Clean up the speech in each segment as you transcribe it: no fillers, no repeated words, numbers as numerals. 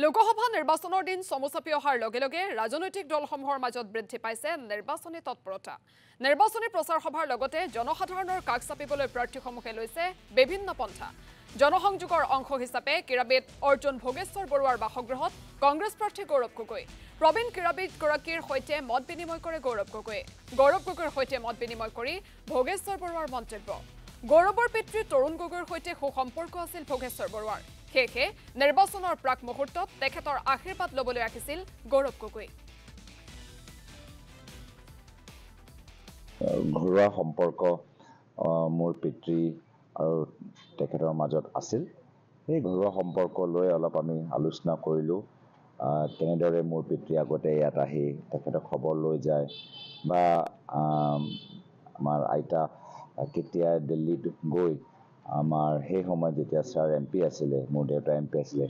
লোকসভা নিৰ্বাচনৰ দিন চমু চাপি অহাৰ লগে লগে ৰাজনৈতিক দলসমূহৰ মাজত বৃদ্ধি পাইছে নিৰ্বাচনী তৎপৰতা। নিৰ্বাচনী প্ৰচাৰ সভাৰ লগতে জনসাধাৰণৰ কাষ চাপিবলৈ প্ৰাৰ্থীসমূহে লৈছে বিভিন্ন পন্থা। জনসংযোগৰ অংশ হিচাপে ক্ৰীড়াবিদ অৰ্জুন ভোগেশ্বৰ বৰুৱাৰ বাসগৃহত কংগ্ৰেছ প্ৰাৰ্থী গৌৰৱ গগৈ, প্ৰবীণ ক্ৰীড়াবিদগৰাকীৰ সৈতে মত বিনিময় কৰে গৌৰৱ গগৈয়ে। গৌৰৱ গগৈৰ সৈতে মত বিনিময় কৰি ভোগেশ্বৰ বৰুৱাৰ মন্তব্য। গৌৰৱৰ পিতৃ তৰুণ গগৈৰ সৈতে সুসম্পৰ্ক আছিল ভোগেশ্বৰ বৰুৱাৰ। সেয়েহে নিৰ্বাচনৰ প্ৰাক মুহূৰ্তত তেখেতৰ আশীৰ্বাদ ল'বলৈ আহিছিল গৌৰৱ গগৈ। ঘৰুৱা সম্পৰ্ক মোৰ পিতৃ আৰু তেখেতৰ মাজত আছিল। সেই ঘৰুৱা সম্পৰ্ক লৈ অলপ আমি আলোচনা কৰিলোঁ। কেনেদৰে মোৰ পিতৃ আগতে ইয়াত আহি তেখেতক খবৰ লৈ যায় বা আমাৰ আইতা কেতিয়া দিল্লীত গৈ আমাৰ সেই সময়ত যেতিয়া ছাৰ MP আছিলে, মোৰ দেউতা MP আছিলে,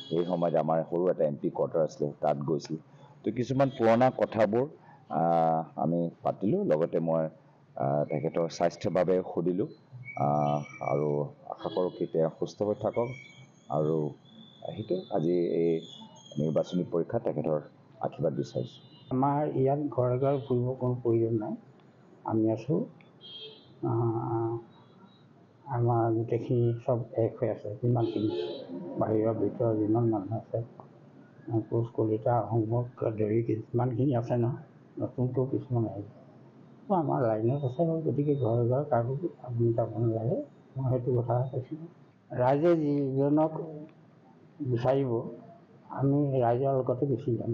সেই সময়ত আমাৰ সৰু এটা MP কোৱাৰ্টাৰ আছিলে, তাত গৈছিল। তো কিছুমান পুৰণা কথাবোৰ আমি পাতিলোঁ। লগতে মই তেখেতৰ স্বাস্থ্যৰ বাবে সুধিলোঁ আৰু আশা কৰোঁ কি তেওঁ সুস্থ হৈ থাকক আৰু সেইটো আজি এই নিৰ্বাচনী পৰীক্ষাত তেখেতৰ আশীৰ্বাদ বিচাৰিছোঁ। আমাৰ ইয়াত ঘৰে ঘৰে ফুৰিব কোনো প্ৰয়োজন নাই। আমি আছোঁ, আমাৰ গোটেইখিনি চব এক হৈ আছে। যিমানখিনি বাহিৰৰ ভিতৰৰ যিমান মানুহ আছে, কোচ কলিতা আহোমক ধৰি যিমানখিনি আছে নহয়, নতুনকৈ কিছুমান আহিছে। আমাৰ লাইনত আছে, গতিকে ঘৰে ঘৰে কাকো আপুনি যাব নালাগে। মই সেইটো কথা কৈছিলোঁ। ৰাইজে যিজনক বিচাৰিব আমি ৰাইজৰ লগতে গুচি যাম।